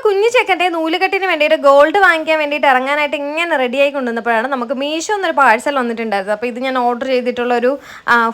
കുഞ്ഞു ചെക്കൻ്റെ നൂലുകെട്ടിന് വേണ്ടിയിട്ട് ഗോൾഡ് വാങ്ങിക്കാൻ വേണ്ടിയിട്ട് ഇറങ്ങാനായിട്ട് ഇങ്ങനെ റെഡിയായി കൊണ്ടുവന്നപ്പോഴാണ് നമുക്ക് മീഷോ എന്നൊരു പാഴ്സൽ വന്നിട്ടുണ്ടായിരുന്നു. അപ്പോൾ ഇത് ഞാൻ ഓർഡർ ചെയ്തിട്ടുള്ള ഒരു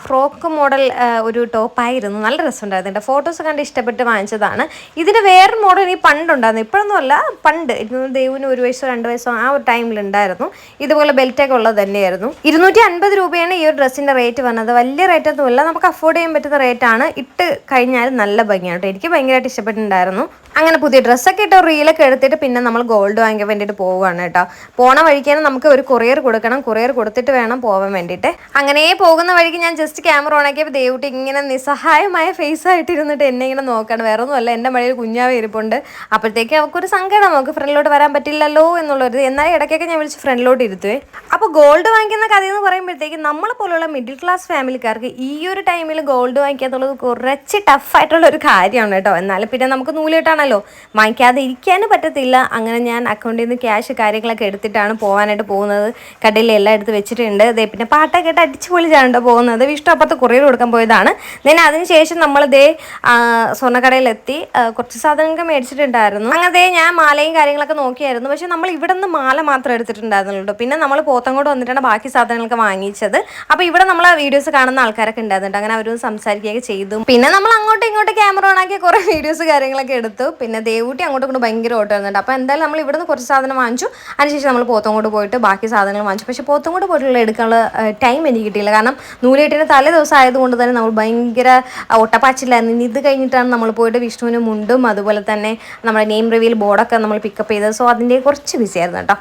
ഫ്രോക്ക് മോഡൽ ഒരു ടോപ്പായിരുന്നു. നല്ല രസമുണ്ടായിരുന്നു. എൻ്റെ ഫോട്ടോസ് കണ്ട് ഇഷ്ടപ്പെട്ട് വാങ്ങിച്ചതാണ്. ഇതിന് വേറൊരു മോഡൽ ഈ പണ്ടുണ്ടായിരുന്നു, ഇപ്പോഴൊന്നും അല്ല, പണ്ട് ദേവിന് 1 വയസ്സോ 2 വയസ്സോ ആ ഒരു ടൈമിലുണ്ടായിരുന്നു. ഇതുപോലെ ബെൽറ്റൊക്കെ ഉള്ളത് തന്നെയായിരുന്നു. 250 രൂപയാണ് ഈ ഒരു ഡ്രസ്സിൻ്റെ റേറ്റ് വന്നത്. വലിയ റേറ്റ് ഒന്നുമില്ല, നമുക്ക് അഫോർഡ് ചെയ്യാൻ പറ്റുന്ന റേറ്റാണ്. ഇട്ട് കഴിഞ്ഞാൽ നല്ല ഭംഗിയാണ്. എനിക്ക് ഭയങ്കരമായിട്ട് ഇഷ്ടപ്പെട്ടിട്ടുണ്ടായിരുന്നു. അങ്ങനെ പുതിയ ഡ്രസ്സൊക്കെ ഇട്ട് റീലൊക്കെ എടുത്തിട്ട് പിന്നെ നമ്മൾ ഗോൾഡ് വാങ്ങിക്കാൻ വേണ്ടിയിട്ട് പോവുകയാണ് കേട്ടോ. പോണ വഴിക്കാണ് നമുക്ക് ഒരു കൊറിയർ കൊടുക്കണം, കൊറിയർ കൊടുത്തിട്ട് വേണം പോകാൻ വേണ്ടിയിട്ട്. അങ്ങനെ പോകുന്ന വഴിക്ക് ഞാൻ ജസ്റ്റ് ക്യാമറ ഓണാക്കിയപ്പോൾ ദേവുട്ടി ഇങ്ങനെ നിസ്സഹായമായ ഫേസ് ആയിട്ടിരുന്നിട്ട് എന്നെ ഇങ്ങനെ നോക്കണം. വേറെ ഒന്നുമല്ല, എൻ്റെ മഴയിൽ കുഞ്ഞാവ് ഇരിപ്പുണ്ട്. അപ്പോഴത്തേക്ക് അവൾക്കൊരു സങ്കടം, നമുക്ക് ഫ്രണ്ടിലോട്ട് വരാൻ പറ്റില്ലല്ലോ എന്നുള്ളത്. എന്നാലും ഇടയ്ക്കൊക്കെ ഞാൻ വിളിച്ച് ഫ്രണ്ടിലോട്ട് ഇരുത്തുവേ. അപ്പോൾ ഗോൾഡ് വാങ്ങിക്കുന്ന കഥയെന്ന് പറയുമ്പോഴത്തേക്ക് നമ്മളെ പോലുള്ള മിഡിൽ ക്ലാസ് ഫാമിലിക്കാർക്ക് ഈ ഒരു ടൈമിൽ ഗോൾഡ് വാങ്ങിക്കുക എന്നുള്ളത് കുറച്ച് ടഫായിട്ടുള്ള ഒരു കാര്യമാണ് കേട്ടോ. എന്നാലും പിന്നെ നമുക്ക് നൂലിട്ടാണല്ലോ, വാങ്ങിക്കാതെ ഇരിക്കാനും പറ്റത്തില്ല. അങ്ങനെ ഞാൻ അക്കൗണ്ടിൽ നിന്ന് ക്യാഷ് കാര്യങ്ങളൊക്കെ എടുത്തിട്ടാണ് പോകാനായിട്ട് പോകുന്നത്. കടയിൽ എല്ലാം എടുത്ത് വെച്ചിട്ടുണ്ട്. പിന്നെ പാട്ടൊക്കെ ഇട്ട് അടിച്ച് പൊളിച്ചാണ് പോകുന്നത്. വിഷ്ണു അപ്പുറത്ത് കൊറിയർ കൊടുക്കാൻ പോയതാണ്. അതിനുശേഷം നമ്മൾ സ്വർണ്ണക്കടയിലെത്തി കുറച്ച് സാധനങ്ങൾ മേടിച്ചിട്ടുണ്ടായിരുന്നു. അങ്ങനെ ഞാൻ മാലയും കാര്യങ്ങളൊക്കെ നോക്കിയായിരുന്നു. പക്ഷെ നമ്മൾ ഇവിടെ നിന്ന് മാല മാത്രം എടുത്തിട്ടുണ്ടായിരുന്നുള്ളൂ. പിന്നെ നമ്മൾ പോത്തങ്കോട് വന്നിട്ടാണ് ബാക്കി സാധനങ്ങളൊക്കെ വാങ്ങിച്ചത്. അപ്പോൾ ഇവിടെ നമ്മളെ വീഡിയോസ് കാണുന്ന ആൾക്കാരൊക്കെ ഉണ്ടായിരുന്നുണ്ട്. അങ്ങനെ അവരൊന്ന് സംസാരിക്കുകയൊക്കെ ചെയ്തു. പിന്നെ നമ്മൾ അങ്ങോട്ടും ഇങ്ങോട്ടും ക്യാമറ ഓണാക്കി കുറേ വീഡിയോസ് കാര്യങ്ങളൊക്കെ എടുത്തു. പിന്നെ ദേവൂട്ടി അങ്ങോട്ടും ഇങ്ങോട്ട് ഭയങ്കര ഓട്ടം വരുന്നുണ്ട്. അപ്പോൾ എന്തായാലും നമ്മൾ ഇവിടുന്ന് കുറച്ച് സാധനം വാങ്ങിച്ചു. അതിനുശേഷം നമ്മൾ പോത്തങ്കോട് പോയിട്ട് ബാക്കി സാധനങ്ങൾ വാങ്ങിച്ചു. പക്ഷേ പോത്തങ്കോട് പോയിട്ടുള്ള എടുക്കാനുള്ള ടൈം എനിക്ക് കിട്ടിയില്ല. കാരണം നൂലേട്ടിന് തലേ ദിവസം ആയതുകൊണ്ട് തന്നെ നമ്മൾ ഭയങ്കര ഒട്ടപ്പാച്ചിലായിരുന്നു. ഇത് കഴിഞ്ഞിട്ടാണ് നമ്മൾ പോയിട്ട് വിഷ്ണുവിന് മുണ്ടും അതുപോലെ തന്നെ നമ്മുടെ നെയിം റിവീൽ ബോർഡൊക്കെ നമ്മൾ പിക്കപ്പ് ചെയ്തത്. സോ അതിൻ്റെ കുറച്ച് ബിസി ആയിരുന്നു കേട്ടോ.